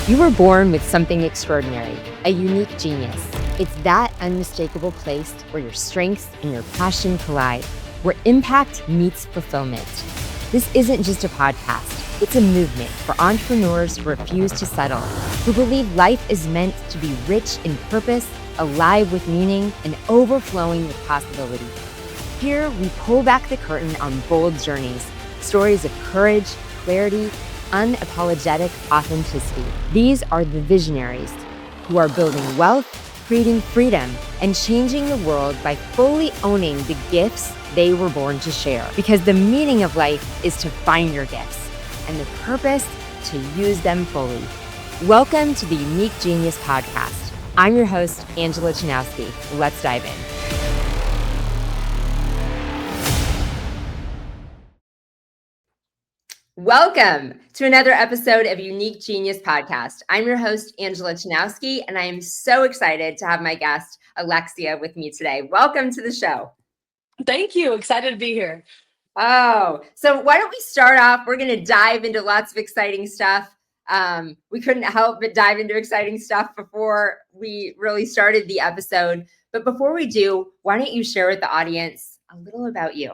You were born with something extraordinary, a unique genius. It's that unmistakable place where your strengths and your passion collide, where impact meets fulfillment. This isn't just a podcast. It's a movement for entrepreneurs who refuse to settle, who believe life is meant to be rich in purpose, alive with meaning, and overflowing with possibility. Here, we pull back the curtain on bold journeys, stories of courage, clarity, unapologetic authenticity. These are the visionaries who are building wealth, creating freedom, and changing the world by fully owning the gifts they were born to share. Because the meaning of life is to find your gifts and the purpose to use them fully. Welcome to the Unique Genius Podcast. I'm your host, Angela Chanowsky. Let's dive in. Welcome to another episode of Unique Genius Podcast. I'm your host, Angela Chanowsky, and I am so excited to have my guest, Alexia, with me today. Welcome to the show. Thank you. Excited to be here. Oh, so why don't we start off? We're going to dive into lots of exciting stuff. We couldn't help but dive into exciting stuff before we really started the episode. But before we do, why don't you share with the audience a little about you?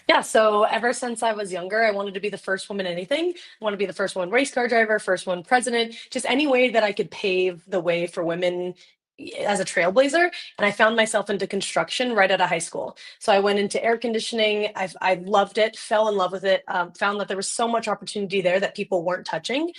Yeah, so ever since I was younger, I wanted to be the first woman in anything. I want to be the first one race car driver, first one president, just any way that I could pave the way for women as a trailblazer. And I found myself into construction right out of high school. So I went into air conditioning. I loved it, fell in love with it, found that there was so much opportunity there that people weren't touching.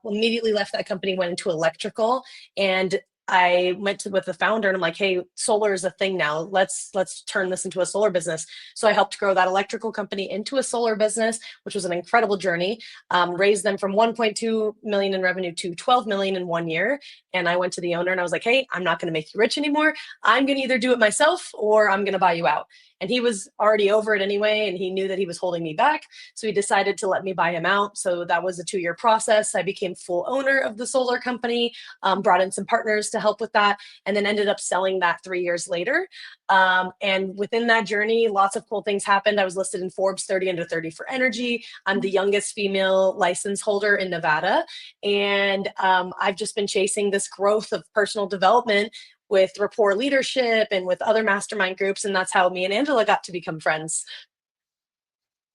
Immediately left that company, went into electrical, and I went with the founder and I'm like, hey, solar is a thing now. Let's turn this into a solar business. So I helped grow that electrical company into a solar business, which was an incredible journey. Raised them from 1.2 million in revenue to 12 million in 1 year. And I went to the owner and I was like, hey, I'm not going to make you rich anymore. I'm going to either do it myself or I'm going to buy you out. And he was already over it anyway, and he knew that he was holding me back. So he decided to let me buy him out. So that was a 2-year process. I became full owner of the solar company, brought in some partners to help with that, and then ended up selling that 3 years later. And within that journey, lots of cool things happened. I was listed in Forbes 30 Under 30 for energy. I'm the youngest female license holder in Nevada. And I've just been chasing this growth of personal development with Rapport Leadership and with other mastermind groups. And that's how me and Angela got to become friends.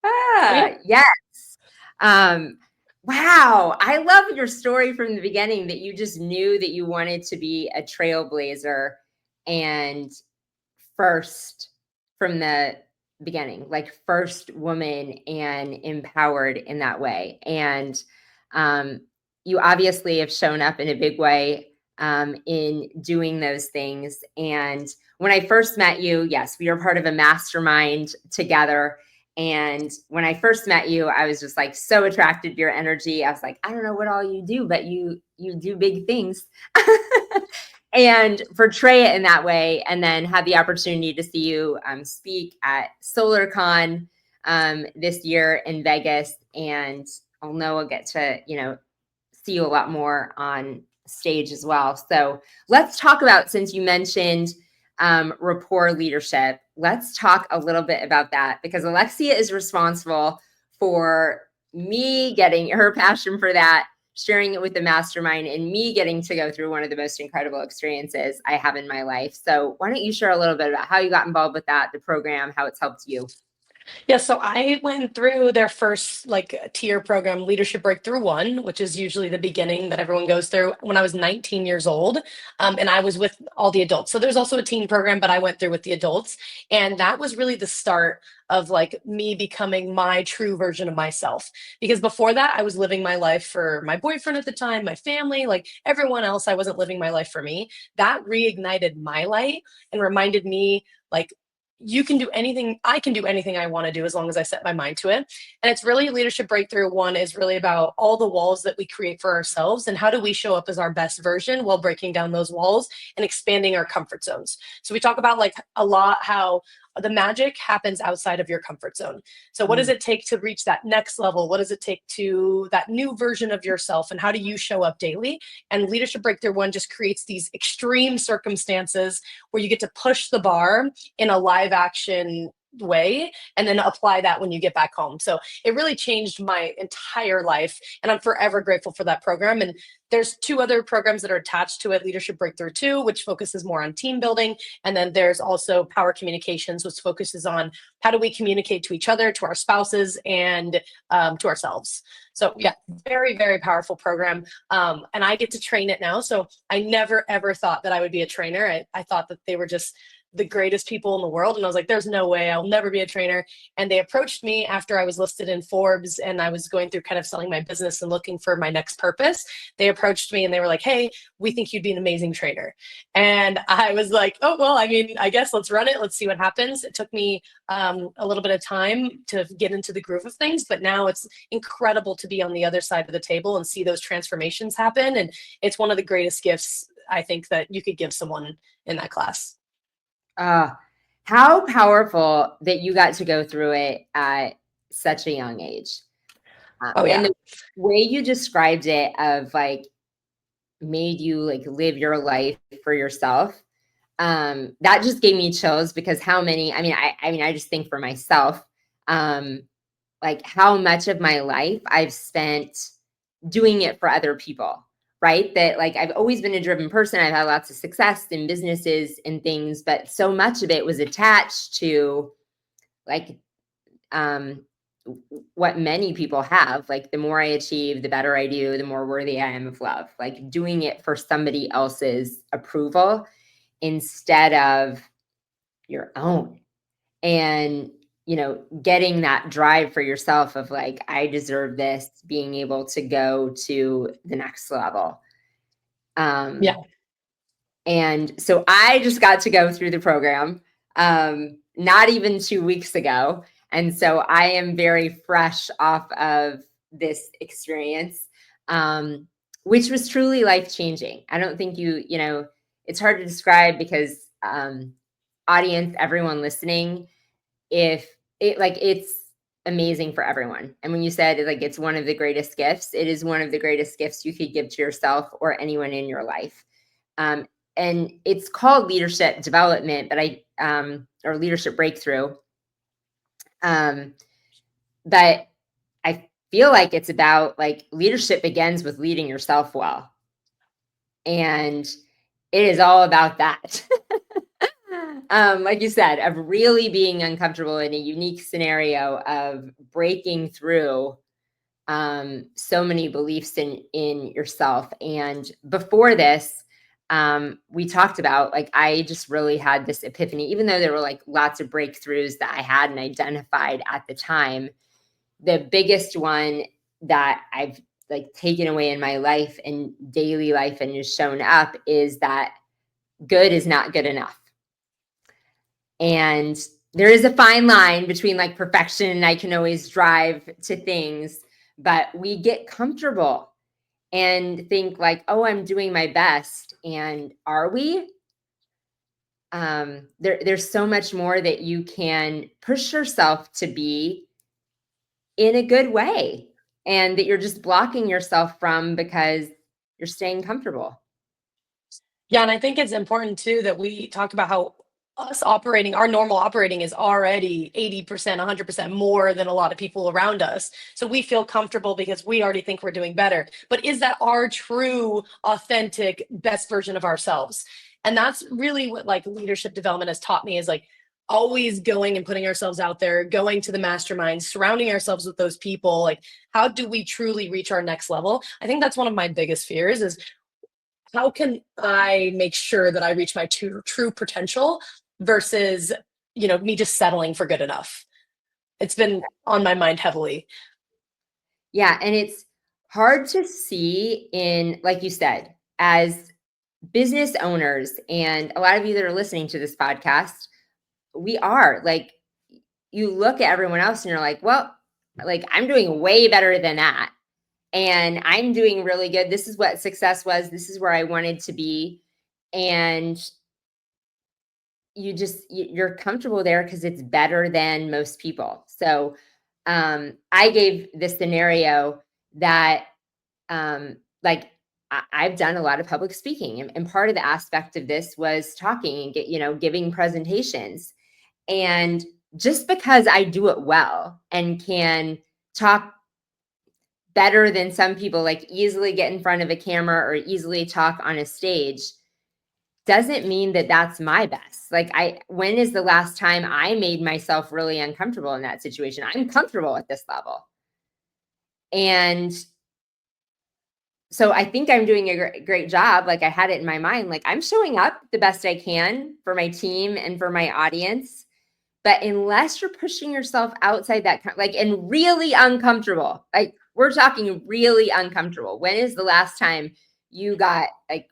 Yes. Wow. I love your story from the beginning, that you just knew that you wanted to be a trailblazer and first from the beginning, like first woman and empowered in that way. And you obviously have shown up in a big way in doing those things. And when I first met you, yes, we were part of a mastermind together. And when I first met you, I was just like so attracted to your energy. I was like, I don't know what all you do, but you do big things. And portray it in that way. And then had the opportunity to see you speak at SolarCon this year in Vegas. And I'll know I'll get to, see you a lot more on stage as well. So let's talk about, since you mentioned Rapport Leadership, let's talk a little bit about that, because Alexia is responsible for me getting her passion for that, sharing it with the mastermind, and me getting to go through one of the most incredible experiences I have in my life. So why don't you share a little bit about how you got involved with that, the program, how it's helped you? Yeah, so I went through their first tier program, Leadership Breakthrough 1, which is usually the beginning that everyone goes through, when I was 19 years old. And I was with all the adults. So there's also a teen program, but I went through with the adults. And that was really the start of me becoming my true version of myself. Because before that, I was living my life for my boyfriend at the time, my family, like everyone else. I wasn't living my life for me. That reignited my light and reminded me, you can do anything. I can do anything I want to do as long as I set my mind to it. And it's really Leadership Breakthrough 1 is really about all the walls that we create for ourselves and how do we show up as our best version while breaking down those walls and expanding our comfort zones. So we talk about a lot how the magic happens outside of your comfort zone. So what does it take to reach that next level? What does it take to that new version of yourself? And how do you show up daily? And Leadership Breakthrough 1 just creates these extreme circumstances where you get to push the bar in a live action way and then apply that when you get back home. So it really changed my entire life, and I'm forever grateful for that program. And there's two other programs that are attached to it: Leadership Breakthrough 2, which focuses more on team building, and then there's also Power Communications, which focuses on how do we communicate to each other, to our spouses, and to ourselves. So yeah, very, very powerful program. And I get to train it now. So I never, ever thought that I would be a trainer. I thought that they were just the greatest people in the world. And I was like, there's no way, I'll never be a trainer. And they approached me after I was listed in Forbes and I was going through kind of selling my business and looking for my next purpose. They approached me and they were like, hey, we think you'd be an amazing trainer. And I was like, oh, well, I mean, I guess let's run it. Let's see what happens. It took me a little bit of time to get into the groove of things, but now it's incredible to be on the other side of the table and see those transformations happen. And it's one of the greatest gifts I think that you could give someone in that class. How powerful that you got to go through it at such a young age. Oh yeah. And the way you described it of like made you like live your life for yourself. That just gave me chills because how many, I just think for myself, like how much of my life I've spent doing it for other people. Right. That like I've always been a driven person. I've had lots of success in businesses and things, but so much of it was attached to like what many people have. Like the more I achieve, the better I do, the more worthy I am of love. Like doing it for somebody else's approval instead of your own. And getting that drive for yourself of like, I deserve this, being able to go to the next level. Yeah. And so I just got to go through the program, not even 2 weeks ago. And so I am very fresh off of this experience, which was truly life-changing. I don't think it's hard to describe because audience, everyone listening, it's amazing for everyone. And when you said like it's one of the greatest gifts, it is one of the greatest gifts you could give to yourself or anyone in your life. And it's called leadership development, or leadership breakthrough. But I feel like it's about like leadership begins with leading yourself well. And it is all about that. Like you said, of really being uncomfortable in a unique scenario of breaking through so many beliefs in yourself. And before this, we talked about like I just really had this epiphany, even though there were like lots of breakthroughs that I hadn't identified at the time. The biggest one that I've like taken away in my life and daily life and has shown up is that good is not good enough. And there is a fine line between like perfection and I can always drive to things, but we get comfortable and think like, oh, I'm doing my best. And are we? There's so much more that you can push yourself to be in a good way and that you're just blocking yourself from because you're staying comfortable. Yeah, and I think it's important too that we talk about how us operating, our normal operating is already 80%, 100% more than a lot of people around us. So we feel comfortable because we already think we're doing better. But is that our true, authentic, best version of ourselves? And that's really what like leadership development has taught me is like always going and putting ourselves out there, going to the masterminds, surrounding ourselves with those people. Like, how do we truly reach our next level? I think that's one of my biggest fears is how can I make sure that I reach my true potential versus, me just settling for good enough. It's been on my mind heavily. Yeah. And it's hard to see in, like you said, as business owners, and a lot of you that are listening to this podcast, we are like, you look at everyone else and you're like, well, like I'm doing way better than that. And I'm doing really good. This is what success was. This is where I wanted to be. And you're comfortable there because it's better than most people. So I gave this scenario that like I've done a lot of public speaking, and part of the aspect of this was talking and giving presentations. And just because I do it well and can talk better than some people, like easily get in front of a camera or easily talk on a stage, doesn't mean that that's my best. Like, when is the last time I made myself really uncomfortable in that situation? I'm comfortable at this level. And so I think I'm doing a great job. Like, I had it in my mind, like I'm showing up the best I can for my team and for my audience. But unless you're pushing yourself outside that, like, and really uncomfortable, like we're talking really uncomfortable. When is the last time you got like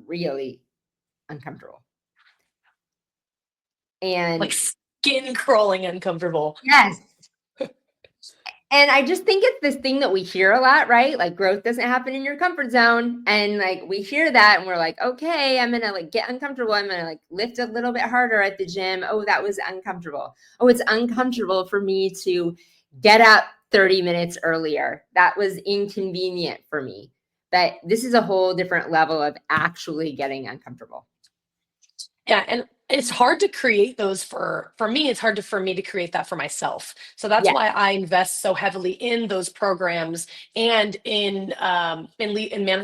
really uncomfortable? And Like skin crawling uncomfortable. yes. And I just think it's this thing that we hear a lot, right? Like, growth doesn't happen in your comfort zone. And like, we hear that and we're like, okay, I'm going to like get uncomfortable. I'm going to like lift a little bit harder at the gym. Oh, that was uncomfortable. Oh, it's uncomfortable for me to get up 30 minutes earlier. That was inconvenient for me. But this is a whole different level of actually getting uncomfortable. Yeah, and it's hard to create those for me. It's hard for me to create that for myself. So that's Yeah. why I invest so heavily in those programs and in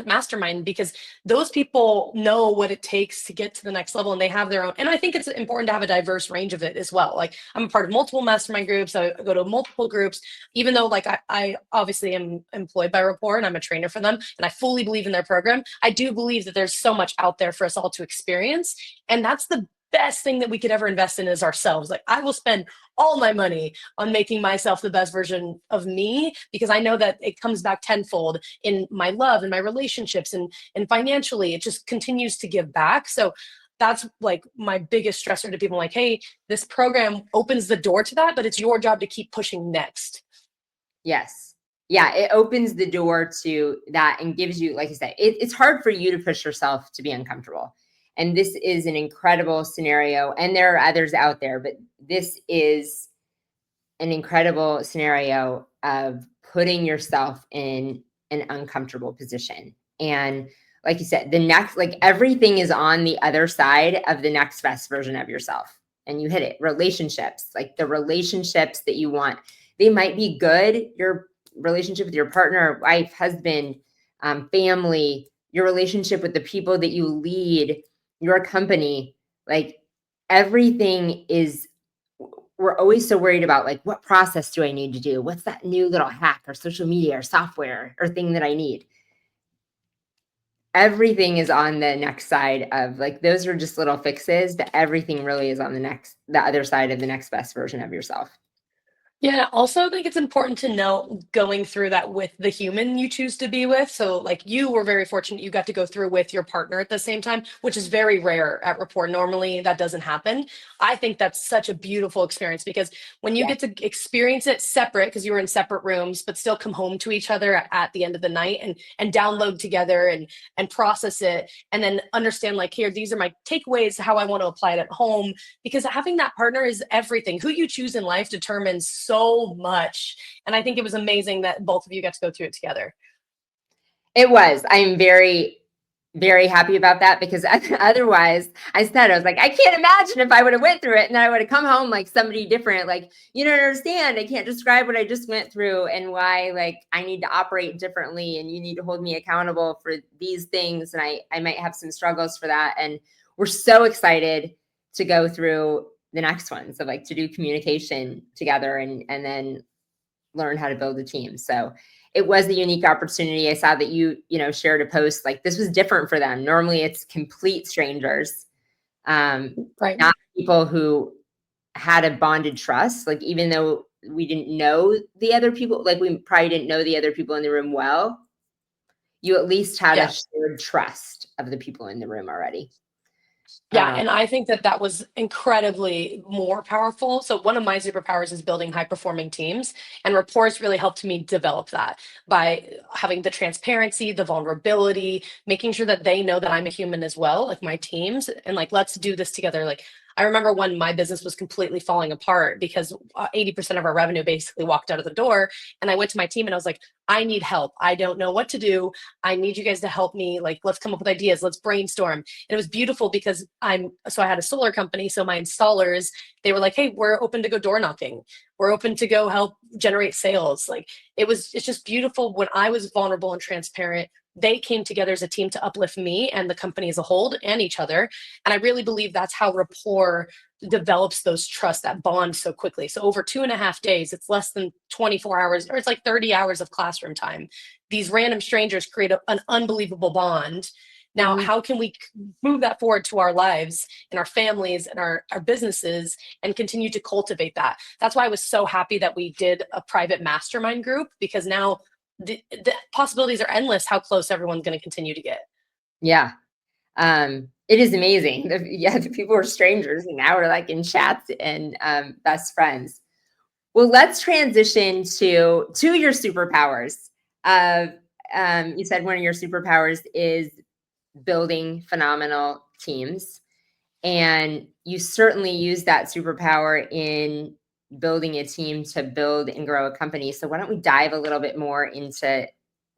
mastermind, because those people know what it takes to get to the next level, and they have their own. And I think it's important to have a diverse range of it as well. Like, I'm a part of multiple mastermind groups. I go to multiple groups, even though like I obviously am employed by Rapport and I'm a trainer for them, and I fully believe in their program. I do believe that there's so much out there for us all to experience. And that's the best thing that we could ever invest in is ourselves. Like, I will spend all my money on making myself the best version of me, because I know that it comes back tenfold in my love and my relationships, and financially it just continues to give back. So that's like my biggest stressor to people, like, hey, this program opens the door to that, but it's your job to keep pushing next. Yes. Yeah, it opens the door to that and gives you, like I said, it's hard for you to push yourself to be uncomfortable. And this is an incredible scenario. And there are others out there, but this is an incredible scenario of putting yourself in an uncomfortable position. And like you said, the next, like everything is on the other side of the next best version of yourself. And you hit it. Relationships, like the relationships that you want, they might be good. Your relationship with your partner, wife, husband, family, your relationship with the people that you lead, your company, like everything is, we're always so worried about like, what process do I need to do? What's that new little hack or social media or software or thing that I need? Everything is on the next side of like, those are just little fixes, but everything really is on the other side of the next best version of yourself. Yeah, also I think it's important to know going through that with the human you choose to be with. So, like, you were very fortunate you got to go through with your partner at the same time, which is very rare at Rapport. Normally, that doesn't happen. I think that's such a beautiful experience, because when you Yeah. get to experience it separate, because you were in separate rooms, but still come home to each other at the end of the night, and download together and process it, and then understand, like, here, these are my takeaways, how I want to apply it at home, because having that partner is everything. Who you choose in life determines so much. And I think it was amazing that both of you got to go through it together. It was. I'm very, very happy about that, because otherwise, I said, I was like, I can't imagine if I would have went through it and then I would have come home like somebody different. Like, you don't understand. I can't describe what I just went through and why like I need to operate differently, and you need to hold me accountable for these things. And I might have some struggles for that. And we're so excited to go through the next one. So like to do communication together and then learn how to build a team. So it was a unique opportunity. I saw that you shared a post like this was different for them. Normally it's complete strangers, Right. not people who had a bonded trust. Like, even though we didn't know the other people, like we probably didn't know the other people in the room well, you at least had a Yeah. shared trust of the people in the room already. Yeah, and I think that that was incredibly more powerful. So one of my superpowers is building high performing teams, and Rapports really helped me develop that by having the transparency, the vulnerability, making sure that they know that I'm a human as well, like my teams, and like, let's do this together. Like, I remember when my business was completely falling apart because 80% of our revenue basically walked out of the door. And I went to my team and I was like, I need help. I don't know what to do. I need you guys to help me. Like, let's come up with ideas. Let's brainstorm. And it was beautiful because I had a solar company. So my installers, they were like, hey, we're open to go door knocking. We're open to go help generate sales. Like, it's just beautiful. When I was vulnerable and transparent, they came together as a team to uplift me and the company as a whole and each other. And I really believe that's how rapport develops those trust, that bond so quickly. So over 2.5 days, it's less than 24 hours, or it's like 30 hours of classroom time. These random strangers create an unbelievable bond. Now, Mhm. how can we move that forward to our lives and our families and our businesses and continue to cultivate that? That's why I was so happy that we did a private mastermind group, because now the possibilities are endless how close everyone's going to continue to get. Yeah. It is amazing. Yeah, the people were strangers and now we're like in chats and best friends. Well, let's transition to your superpowers. Uh, you said one of your superpowers is building phenomenal teams, and you certainly use that superpower in building a team to build and grow a company. So why don't we dive a little bit more into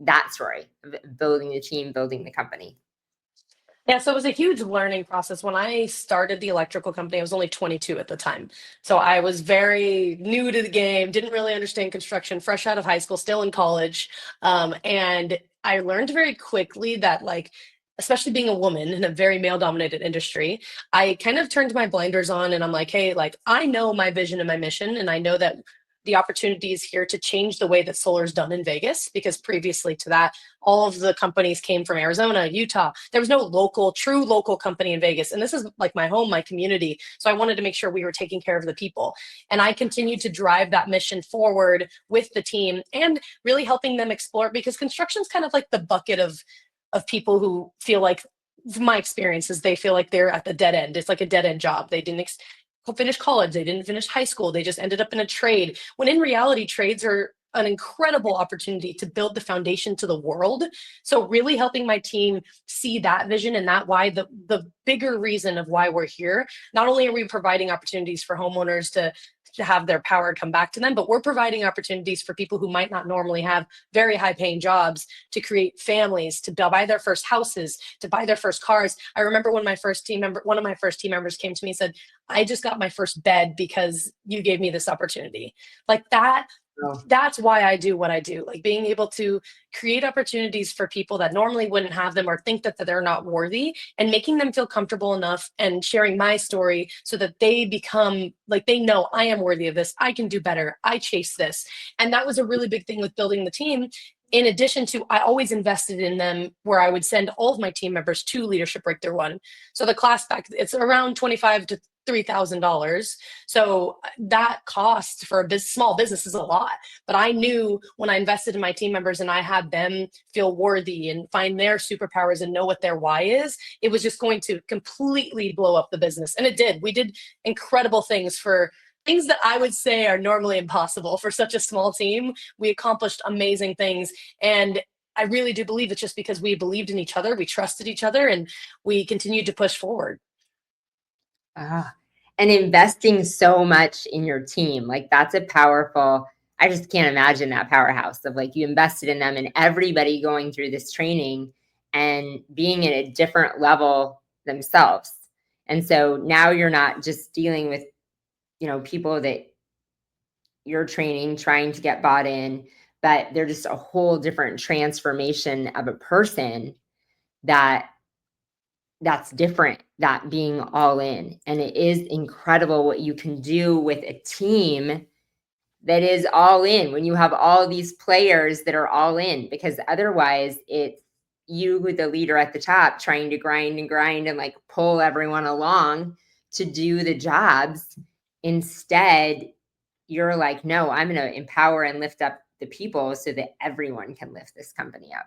that story of building the team, building the company? Yeah, so it was a huge learning process. When I started the electrical company, I was only 22 at the time. So I was very new to the game, didn't really understand construction, fresh out of high school, still in college. And I learned very quickly that, like, especially being a woman in a very male dominated industry, I kind of turned my blinders on and I'm like, hey, like, I know my vision and my mission, and I know that the opportunity is here to change the way that solar is done in Vegas, because previously to that, all of the companies came from Arizona, Utah. There was no true local company in Vegas. And this is like my home, my community. So I wanted to make sure we were taking care of the people. And I continued to drive that mission forward with the team and really helping them explore, because construction is kind of like the bucket of people who feel like, from my experiences, they feel like they're at the dead end. It's like a dead end job. They didn't finish college. They didn't finish high school. They just ended up in a trade. When in reality, trades are an incredible opportunity to build the foundation to the world. So really helping my team see that vision and that why, the bigger reason of why we're here. Not only are we providing opportunities for homeowners to have their power come back to them, but we're providing opportunities for people who might not normally have very high paying jobs to create families, to buy their first houses, to buy their first cars. I remember when one of my first team members came to me and said, I just got my first bed because you gave me this opportunity. Like that, Oh, that's why I do what I do. Like being able to create opportunities for people that normally wouldn't have them or think that they're not worthy, and making them feel comfortable enough and sharing my story so that they become like, they know I am worthy of this. I can do better. I chase this. And that was a really big thing with building the team. In addition to, I always invested in them, where I would send all of my team members to Leadership Breakthrough One. So the class back, it's around 25 to $3,000. So that cost for a small business is a lot. But I knew when I invested in my team members and I had them feel worthy and find their superpowers and know what their why is, it was just going to completely blow up the business. And it did. We did incredible things for things that I would say are normally impossible for such a small team. We accomplished amazing things. And I really do believe it's just because we believed in each other, we trusted each other, and we continued to push forward. ah. And investing so much in your team, like that's a powerful, I just can't imagine that powerhouse of like you invested in them and everybody going through this training and being at a different level themselves. And so now you're not just dealing with, people that you're training, trying to get bought in, but they're just a whole different transformation of a person that that's different, that being all in. And it is incredible what you can do with a team that is all in when you have all these players that are all in, because otherwise it's you with the leader at the top trying to grind and grind and like pull everyone along to do the jobs. Instead, you're like, no, I'm going to empower and lift up the people so that everyone can lift this company up.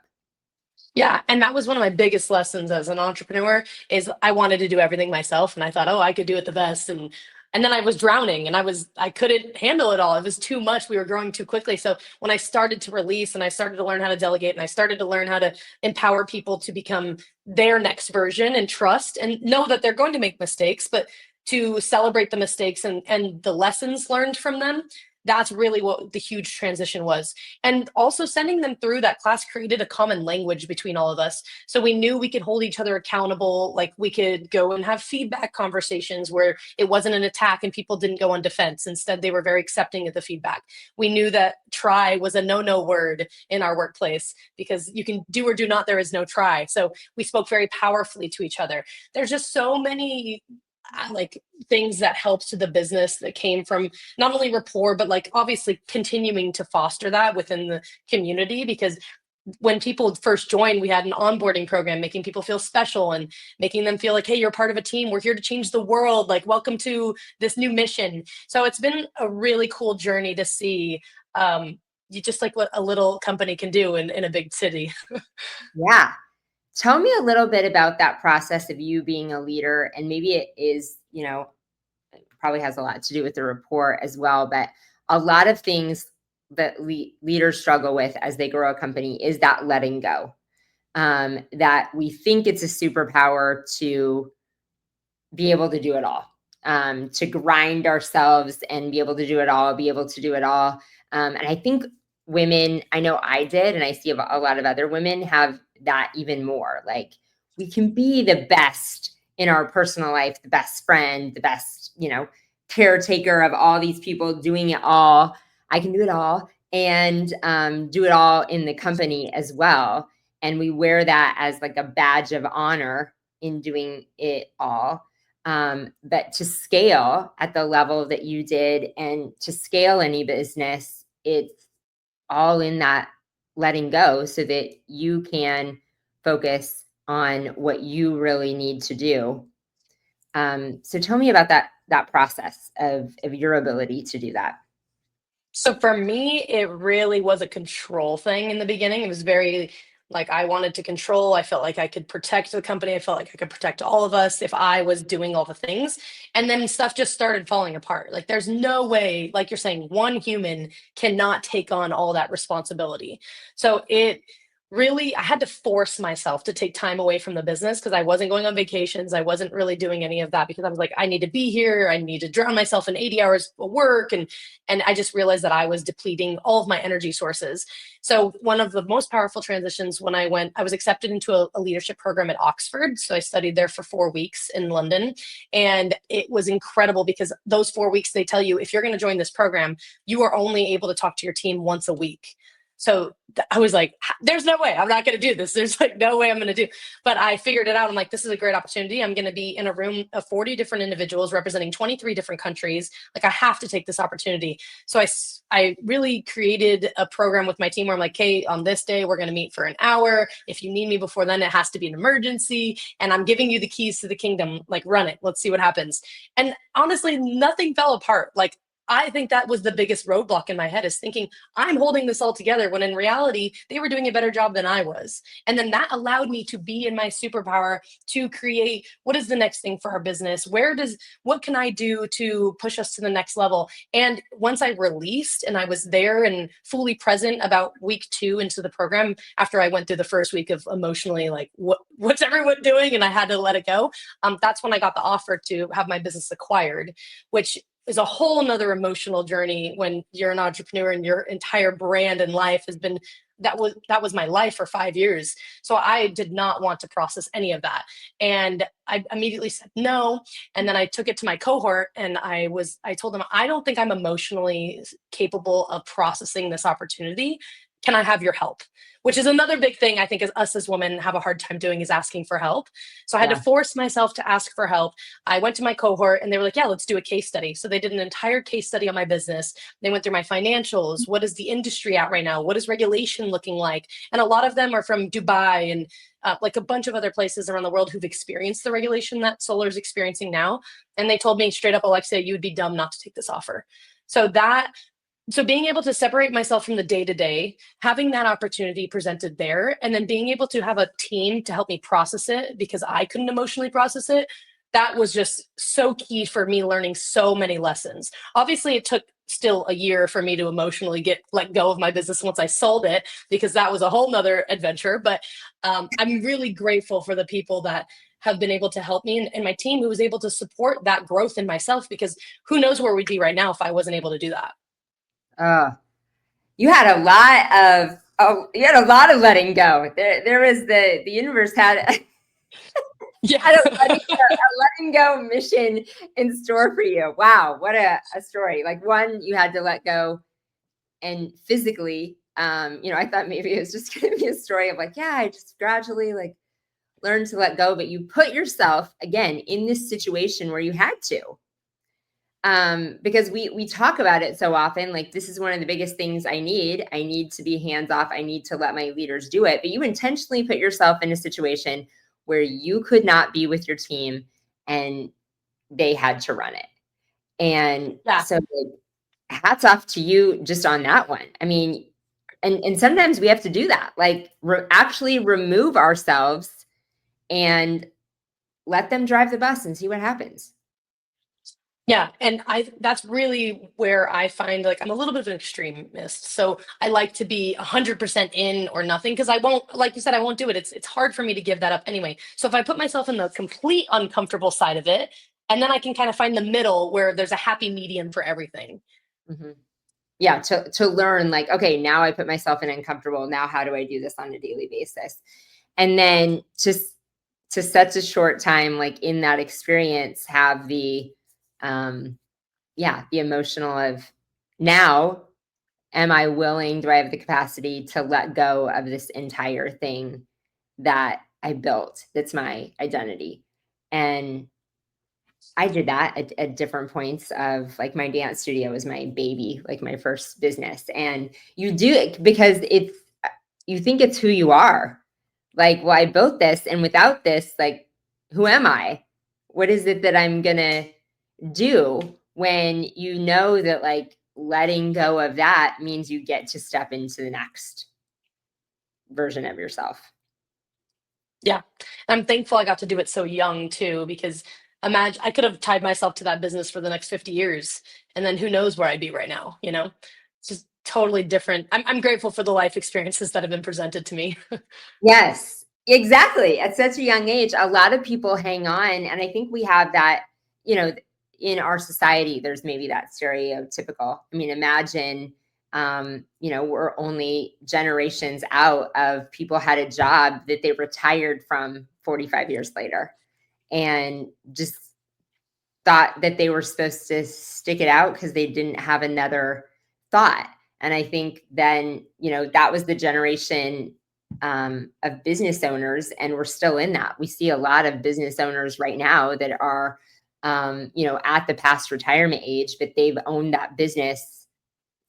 Yeah, and that was one of my biggest lessons as an entrepreneur, is I wanted to do everything myself, and I thought, oh, I could do it the best. And then I was drowning and I couldn't handle it all. It was too much. We were growing too quickly. So when I started to release and I started to learn how to delegate and I started to learn how to empower people to become their next version and trust and know that they're going to make mistakes, but to celebrate the mistakes and the lessons learned from them. That's really what the huge transition was. And also sending them through that class created a common language between all of us. So we knew we could hold each other accountable. Like we could go and have feedback conversations where it wasn't an attack and people didn't go on defense. Instead, they were very accepting of the feedback. We knew that try was a no-no word in our workplace because you can do or do not, there is no try. So we spoke very powerfully to each other. There's just so many like things that helps to the business that came from not only rapport, but like obviously continuing to foster that within the community. Because when people first joined, we had an onboarding program, making people feel special and making them feel like, hey, you're part of a team. We're here to change the world. Like, welcome to this new mission. So it's been a really cool journey to see you just like what a little company can do in a big city. Yeah. Tell me a little bit about that process of you being a leader. And maybe it is, it probably has a lot to do with the rapport as well. But a lot of things that leaders struggle with as they grow a company is that letting go. That we think it's a superpower to be able to do it all, to grind ourselves and be able to do it all, be able to do it all. And I think women, I know I did, and I see a lot of other women have that even more. Like we can be the best in our personal life, the best friend, the best, caretaker of all these people, doing it all. I can do it all and do it all in the company as well. And we wear that as like a badge of honor in doing it all. But to scale at the level that you did and to scale any business, it's all in that letting go so that you can focus on what you really need to do. So tell me about that process of your ability to do that. So for me, it really was a control thing in the beginning. It was very like I wanted to control. I felt like I could protect the company. I felt like I could protect all of us if I was doing all the things. And then stuff just started falling apart. Like there's no way, like you're saying, one human cannot take on all that responsibility. So it really, I had to force myself to take time away from the business because I wasn't going on vacations. I wasn't really doing any of that because I was like, I need to be here. I need to drown myself in 80 hours of work. And I just realized that I was depleting all of my energy sources. So one of the most powerful transitions when I was accepted into a leadership program at Oxford. So I studied there for 4 weeks in London. And it was incredible because those 4 weeks, they tell you, if you're going to join this program, you are only able to talk to your team once a week. So I was like, there's no way I'm not going to do this. There's like no way I'm going to do. But I figured it out. I'm like, this is a great opportunity. I'm going to be in a room of 40 different individuals representing 23 different countries. Like I have to take this opportunity. So I really created a program with my team where I'm like, hey, on this day, we're going to meet for an hour. If you need me before then, it has to be an emergency. And I'm giving you the keys to the kingdom. Like run it. Let's see what happens. And honestly, nothing fell apart. Like I think that was the biggest roadblock in my head is thinking I'm holding this all together when in reality, they were doing a better job than I was. And then that allowed me to be in my superpower to create what is the next thing for our business? What can I do to push us to the next level? And once I released and I was there and fully present about week 2 into the program, after I went through the first week of emotionally like, what's everyone doing? And I had to let it go. That's when I got the offer to have my business acquired, which is a whole nother emotional journey when you're an entrepreneur and your entire brand and life has been that was my life for 5 years. So I did not want to process any of that. And I immediately said no. And then I took it to my cohort and I told them, I don't think I'm emotionally capable of processing this opportunity. Can I have your help? Which is another big thing I think is us as women have a hard time doing is asking for help. So I had to force myself to ask for help. I went to my cohort and they were like, yeah, let's do a case study. So they did an entire case study on my business. They went through my financials. What is the industry at right now? What is regulation looking like? And a lot of them are from Dubai and like a bunch of other places around the world who've experienced the regulation that solar is experiencing now. And they told me straight up, Alexia, you would be dumb not to take this offer. So being able to separate myself from the day-to-day, having that opportunity presented there, and then being able to have a team to help me process it because I couldn't emotionally process it, that was just so key for me learning so many lessons. Obviously, it took still a year for me to emotionally let go of my business once I sold it, because that was a whole nother adventure. But I'm really grateful for the people that have been able to help me, and my team who was able to support that growth in myself, because who knows where we'd be right now if I wasn't able to do that. You had a lot of letting go. There was the universe had Yeah. had a letting go mission in store for you. Wow, what a story. Like, one, you had to let go, and physically, I thought maybe it was just going to be a story of like, yeah, I just gradually like learned to let go, but you put yourself again in this situation where you had to. Because we talk about it so often, like, this is one of the biggest things I need to be hands off. I need to let my leaders do it. But you intentionally put yourself in a situation where you could not be with your team and they had to run it. And Yeah. so, like, hats off to you just on that one. I mean, and sometimes we have to do that, like actually remove ourselves and let them drive the bus and see what happens. Yeah, and that's really where I find, like, I'm a little bit of an extremist. So I like to be 100% in or nothing, because I won't, like you said, I won't do it. It's hard for me to give that up anyway. So if I put myself in the complete uncomfortable side of it, and then I can kind of find the middle where there's a happy medium for everything. Mhm. Yeah, to learn, like, okay, now I put myself in uncomfortable. Now how do I do this on a daily basis? And then just to such a short time, like in that experience, have the the emotional of, now am I willing, do I have the capacity to let go of this entire thing that I built that's my identity? And I did that at different points of, like, my dance studio was my baby, like my first business. And you do it because you think it's who you are. Like, well, I built this, and without this, like, who am I? What is it that I'm gonna do? When you know that, like, letting go of that means you get to step into the next version of yourself. Yeah. I'm thankful I got to do it so young too, because imagine I could have tied myself to that business for the next 50 years, and then who knows where I'd be right now, you know? It's just totally different. I'm grateful for the life experiences that have been presented to me. Yes, exactly. At such a young age, a lot of people hang on. And I think we have that, you know, in our society, there's maybe that stereotypical. I mean, imagine, we're only generations out of people had a job that they retired from 45 years later and just thought that they were supposed to stick it out because they didn't have another thought. And I think then, that was the generation of business owners, and we're still in that. We see a lot of business owners right now that are, at the past retirement age, but they've owned that business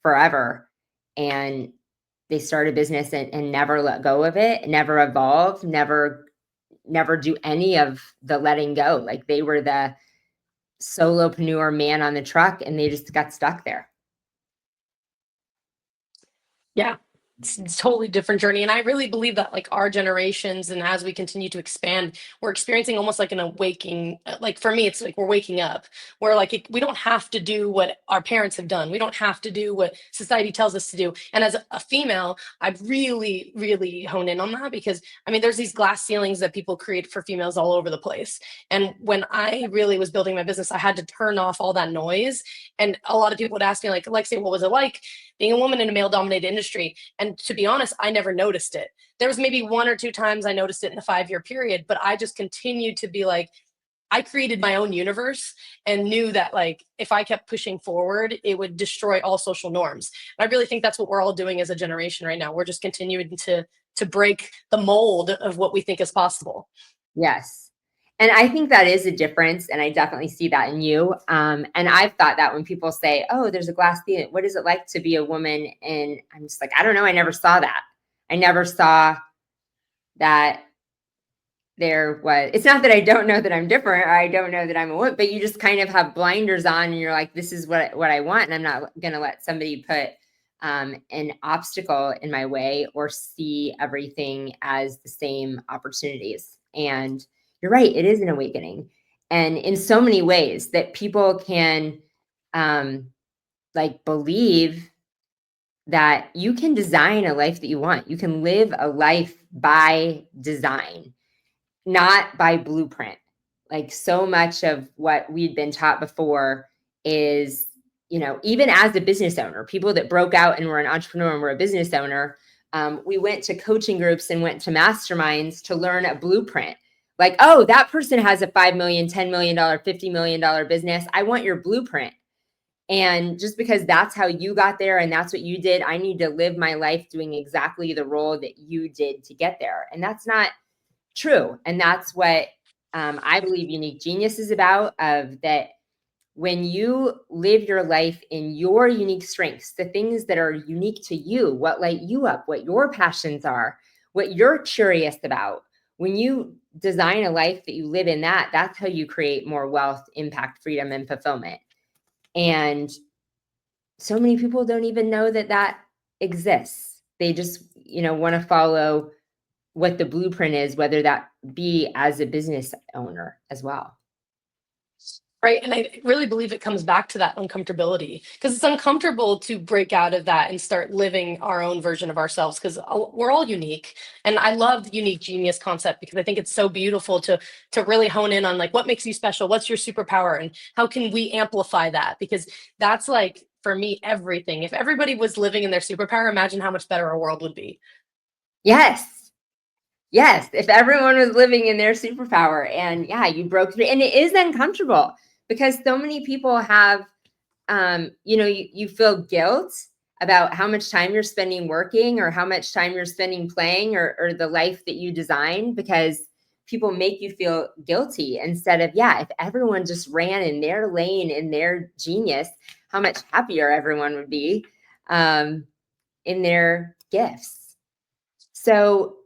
forever. And they start a business and never let go of it, never evolve, never do any of the letting go. Like, they were the solopreneur man on the truck and they just got stuck there. Yeah. It's a totally different journey. And I really believe that, like, our generations, and as we continue to expand, we're experiencing almost like an awakening. Like, for me, it's like we're waking up. Where, like, we don't have to do what our parents have done. We don't have to do what society tells us to do. And as a female, I really, really hone in on that, because I mean, there's these glass ceilings that people create for females all over the place. And when I really was building my business, I had to turn off all that noise. And a lot of people would ask me, like, Alexia, what was it like being a woman in a male dominated industry? And to be honest, I never noticed it. There was maybe one or two times I noticed it in a 5-year period, but I just continued to be like, I created my own universe and knew that, like, if I kept pushing forward, it would destroy all social norms. And I really think that's what we're all doing as a generation right now. We're just continuing to break the mold of what we think is possible. Yes. And I think that is a difference. And I definitely see that in you. And I've thought that when people say, oh, there's a glass ceiling, what is it like to be a woman? And I'm just like, I don't know. I never saw that. I never saw that there was, it's not that I don't know that I'm different, or I don't know that I'm a woman, but you just kind of have blinders on and you're like, this is what I want. And I'm not going to let somebody put an obstacle in my way or see everything as the same opportunities. And you're right, it is an awakening. And in so many ways that people can, um, like believe that you can design a life that you want. You can live a life by design, not by blueprint. Like so much of what we'd been taught before is, even as a business owner, people that broke out and were an entrepreneur and were a business owner, we went to coaching groups and went to masterminds to learn a blueprint. Like, oh, that person has a $5 million, $10 million, $50 million business. I want your blueprint. And just because that's how you got there and that's what you did, I need to live my life doing exactly the role that you did to get there. And that's not true. And that's what I believe Unique Genius is about, of that when you live your life in your unique strengths, the things that are unique to you, what light you up, what your passions are, what you're curious about, when you design a life that you live in, that's how you create more wealth, impact, freedom, and fulfillment. And so many people don't even know that exists. They just, want to follow what the blueprint is, whether that be as a business owner as well. Right. And I really believe it comes back to that uncomfortability, because it's uncomfortable to break out of that and start living our own version of ourselves, because we're all unique. And I love the unique genius concept because I think it's so beautiful to really hone in on like what makes you special, what's your superpower, and how can we amplify that? Because that's like, for me, everything. If everybody was living in their superpower, imagine how much better our world would be. Yes. Yes. If everyone was living in their superpower, and you broke through, and it is uncomfortable because so many people have, you feel guilt about how much time you're spending working or how much time you're spending playing or the life that you designed, because people make you feel guilty instead of, if everyone just ran in their lane, in their genius, how much happier everyone would be in their gifts. So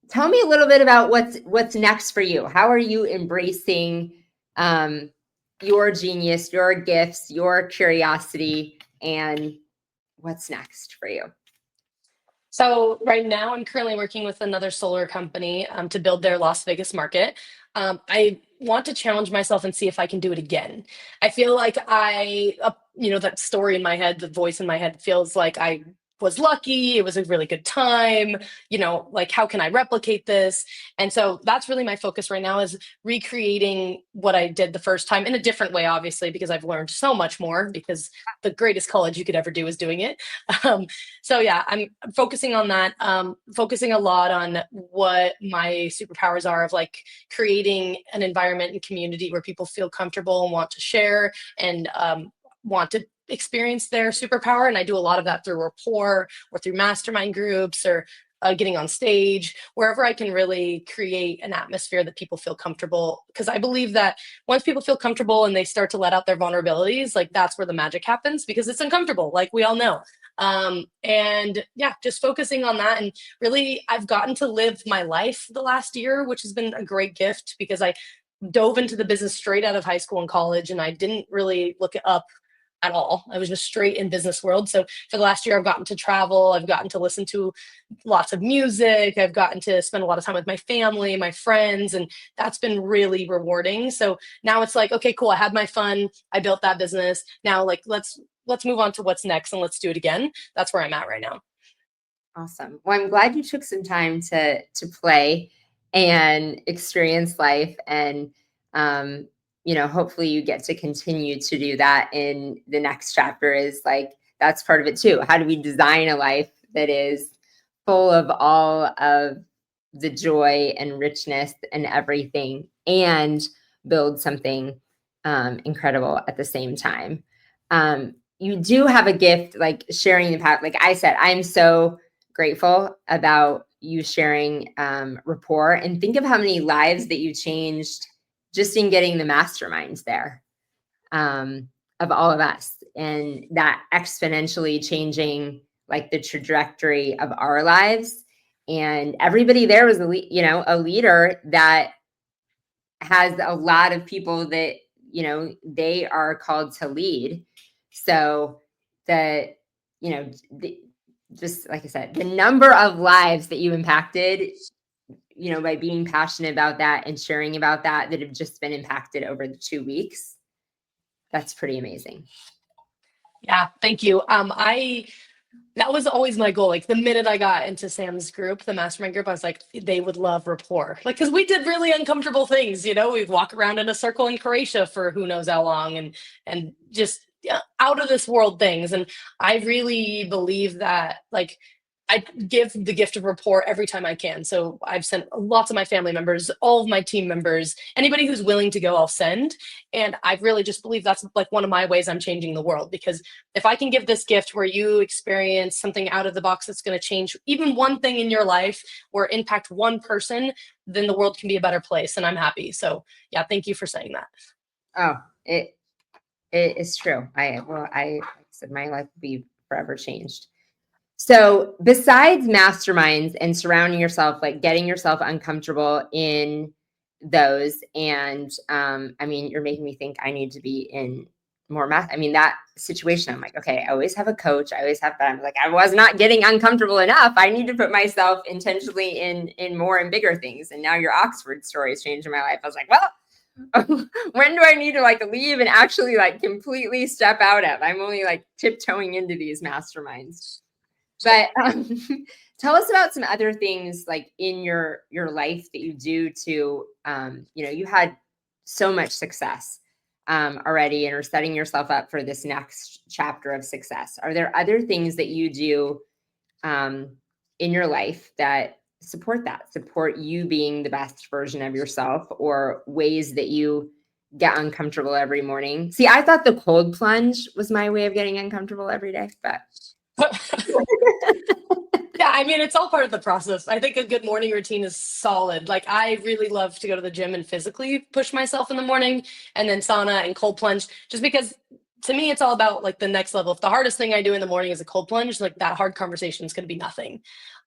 tell me a little bit about what's next for you. How are you embracing your genius, your gifts, your curiosity, and what's next for you? So right now, I'm currently working with another solar company to build their Las Vegas market. I want to challenge myself and see if I can do it again. I feel like that story in my head, the voice in my head feels like I was lucky. It was a really good time. Like how can I replicate this? And so that's really my focus right now, is recreating what I did the first time in a different way, obviously, because I've learned so much more, because the greatest college you could ever do is doing it. Um, so yeah, I'm focusing on that, focusing a lot on what my superpowers are, of like creating an environment and community where people feel comfortable and want to share and want to experience their superpower. And I do a lot of that through rapport or through mastermind groups or getting on stage, wherever I can really create an atmosphere that people feel comfortable. Because I believe that once people feel comfortable and they start to let out their vulnerabilities, like that's where the magic happens, because it's uncomfortable, like we all know. And just focusing on that. And really, I've gotten to live my life the last year, which has been a great gift, because I dove into the business straight out of high school and college, and I didn't really look it up at all. I was just straight in business world. So for the last year, I've gotten to travel. I've gotten to listen to lots of music. I've gotten to spend a lot of time with my family, my friends, and that's been really rewarding. So now it's like, okay, cool. I had my fun. I built that business. Now, like, let's move on to what's next and let's do it again. That's where I'm at right now. Awesome. Well, I'm glad you took some time to play and experience life, and hopefully you get to continue to do that in the next chapter. Is like, that's part of it too. How do we design a life that is full of all of the joy and richness and everything, and build something incredible at the same time? You do have a gift, like sharing the path. Like I said, I'm so grateful about you sharing rapport, and think of how many lives that you changed just in getting the masterminds there, of all of us, and that exponentially changing like the trajectory of our lives. And everybody there was a leader that has a lot of people that they are called to lead. So the just like I said, the number of lives that you impacted, by being passionate about that and sharing about that have just been impacted over the 2 weeks, that's pretty amazing. Yeah, thank you. That was always my goal. Like the minute I got into Sam's group, the mastermind group, I was like, they would love rapport. Like, because we did really uncomfortable things. We'd walk around in a circle in Croatia for who knows how long, and just, yeah, out of this world things. And I really believe that, like, I give the gift of rapport every time I can. So I've sent lots of my family members, all of my team members, anybody who's willing to go, I'll send. And I really just believe that's like one of my ways I'm changing the world, because if I can give this gift where you experience something out of the box that's going to change even one thing in your life or impact one person, then the world can be a better place. And I'm happy. So yeah, thank you for saying that. Oh, it is true. I said my life will be forever changed. So besides masterminds and surrounding yourself, like getting yourself uncomfortable in those, and I mean, you're making me think I need to be in more math. I mean, that situation, I'm like, okay, I always have a coach. I always have, but I'm like, I was not getting uncomfortable enough. I need to put myself intentionally in more and bigger things. And now your Oxford story has changed my life. I was like, well, when do I need to like leave and actually like completely step out of? I'm only like tiptoeing into these masterminds. But tell us about some other things like in your life that you do to, you had so much success already and are setting yourself up for this next chapter of success. Are there other things that you do in your life that support you being the best version of yourself, or ways that you get uncomfortable every morning? See, I thought the cold plunge was my way of getting uncomfortable every day, but Yeah, I mean, it's all part of the process. I think a good morning routine is solid. Like, I really love to go to the gym and physically push myself in the morning, and then sauna and cold plunge, just because to me, it's all about like the next level. If the hardest thing I do in the morning is a cold plunge, like that hard conversation is going to be nothing.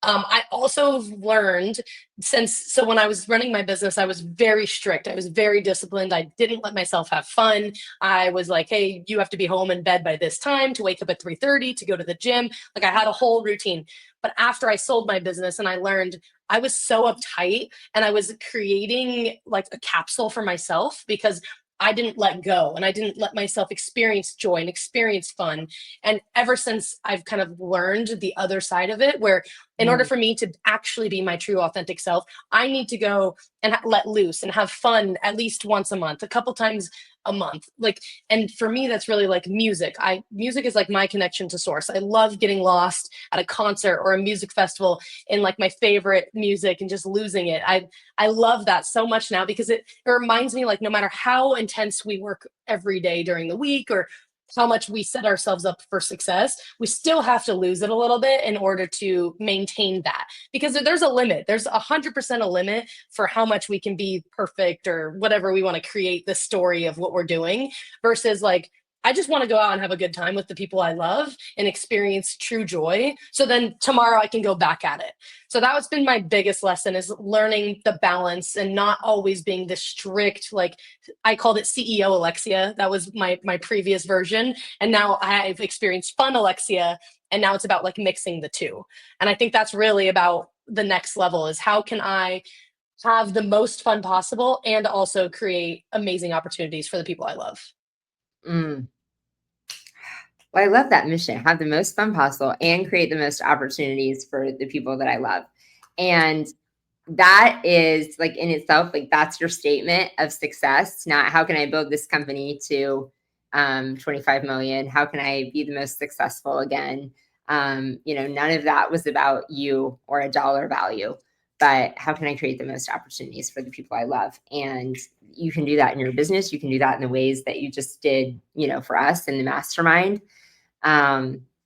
I also learned so when I was running my business, I was very strict. I was very disciplined. I didn't let myself have fun. I was like, hey, you have to be home in bed by this time to wake up at 3:30 to go to the gym. Like, I had a whole routine. But after I sold my business and I learned, I was so uptight, and I was creating like a capsule for myself because I didn't let go and I didn't let myself experience joy and experience fun. And ever since, I've kind of learned the other side of it, where in order Mm. for me to actually be my true authentic self, I need to go and let loose and have fun at least once a month, a couple times a month. Like, and for me, that's really like music. Music is like my connection to source. I love getting lost at a concert or a music festival in like my favorite music and just losing it. I love that so much now, because it reminds me, like, no matter how intense we work every day during the week, or how much we set ourselves up for success, we still have to lose it a little bit in order to maintain that, because there's a limit. There's 100% a limit for how much we can be perfect, or whatever we want to create the story of what we're doing, versus like, I just want to go out and have a good time with the people I love and experience true joy. So then tomorrow I can go back at it. So that has been my biggest lesson, is learning the balance and not always being the strict, like, I called it CEO Alexia. That was my previous version. And now I've experienced fun Alexia. And now it's about like mixing the two. And I think that's really about the next level, is how can I have the most fun possible and also create amazing opportunities for the people I love. Mm. Well, I love that mission. Have the most fun possible and create the most opportunities for the people that I love. And that is like in itself, like that's your statement of success, not how can I build this company to 25 million? How can I be the most successful again? None of that was about you or a dollar value, but how can I create the most opportunities for the people I love? And you can do that in your business. You can do that in the ways that you just did, for us in the mastermind.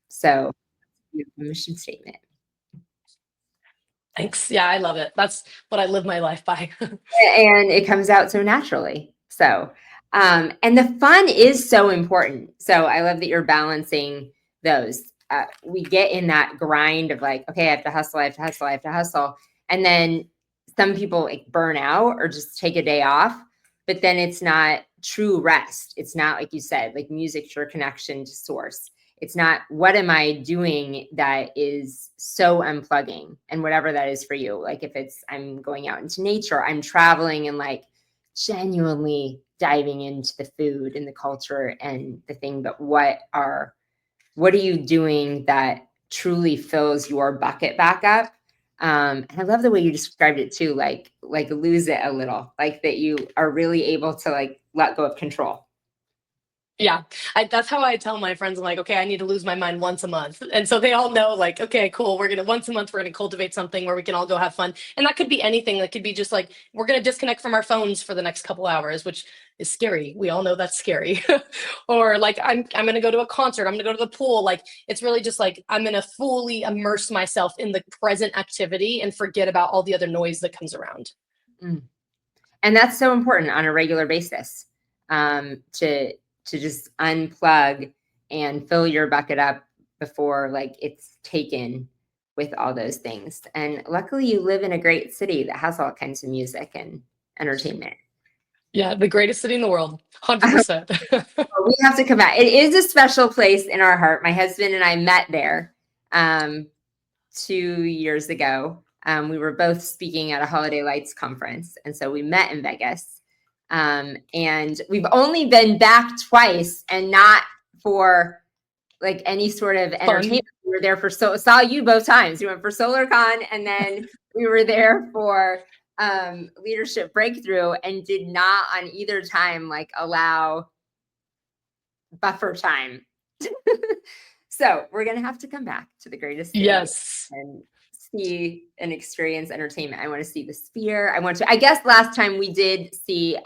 So beautiful mission statement. Thanks. Yeah, I love it. That's what I live my life by. And it comes out so naturally. So, and the fun is so important. So I love that you're balancing those. We get in that grind of like, okay, I have to hustle, I have to hustle, I have to hustle. And then some people like burn out or just take a day off, but then it's not true rest. It's not, like you said, like music's your connection to source. It's not, what am I doing that is so unplugging, and whatever that is for you. Like if it's, I'm going out into nature, I'm traveling and like genuinely diving into the food and the culture and the thing, but what are what are you doing that truly fills your bucket back up? And I love the way you described it too, like lose it a little, like that you are really able to like let go of control. Yeah, that's how I tell my friends. I'm like, okay, I need to lose my mind once a month, and so they all know, like, okay, cool. We're gonna once a month, we're gonna cultivate something where we can all go have fun, and that could be anything. That could be just like we're gonna disconnect from our phones for the next couple hours, which is scary. We all know that's scary. Or like, I'm gonna go to a concert. I'm gonna go to the pool. Like, it's really just like I'm gonna fully immerse myself in the present activity and forget about all the other noise that comes around. Mm. And that's so important on a regular basis, to just unplug and fill your bucket up before like it's taken with all those things. And luckily you live in a great city that has all kinds of music and entertainment. Yeah, the greatest city in the world, 100%. We have to come back. It is a special place in our heart. My husband and I met there 2 years ago. We were both speaking at a Holiday Lights conference. And so we met in Vegas. And we've only been back twice, and not for like any sort of entertainment. We were there for saw you both times. We went for SolarCon, and then we were there for leadership breakthrough, and did not on either time like allow buffer time. So we're gonna have to come back to the greatest city. Yes. And see and experience entertainment. I want to see the Sphere. I guess last time we did see,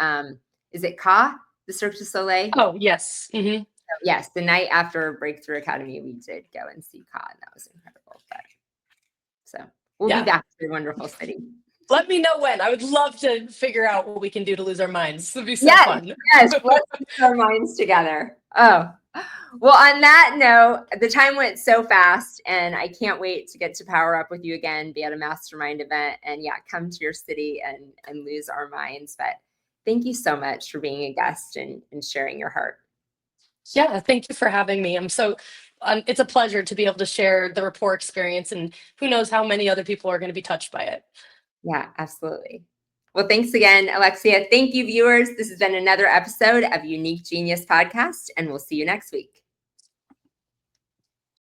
is it Ka, the Cirque du Soleil? Oh, yes. Mm-hmm. Yes, the night after Breakthrough Academy, we did go and see Ka, and that was incredible. So we'll be back to your wonderful city. Let me know when. I would love to figure out what we can do to lose our minds. It'd be so fun. Yes, let's put our minds together. Oh, well, on that note, the time went so fast, and I can't wait to get to power up with you again, be at a mastermind event, and come to your city and lose our minds. But thank you so much for being a guest and sharing your heart. Yeah, thank you for having me. It's a pleasure to be able to share the Rapport experience, and who knows how many other people are going to be touched by it. Yeah, absolutely. Well, thanks again, Alexia. Thank you, viewers. This has been another episode of Unique Genius Podcast, and we'll see you next week.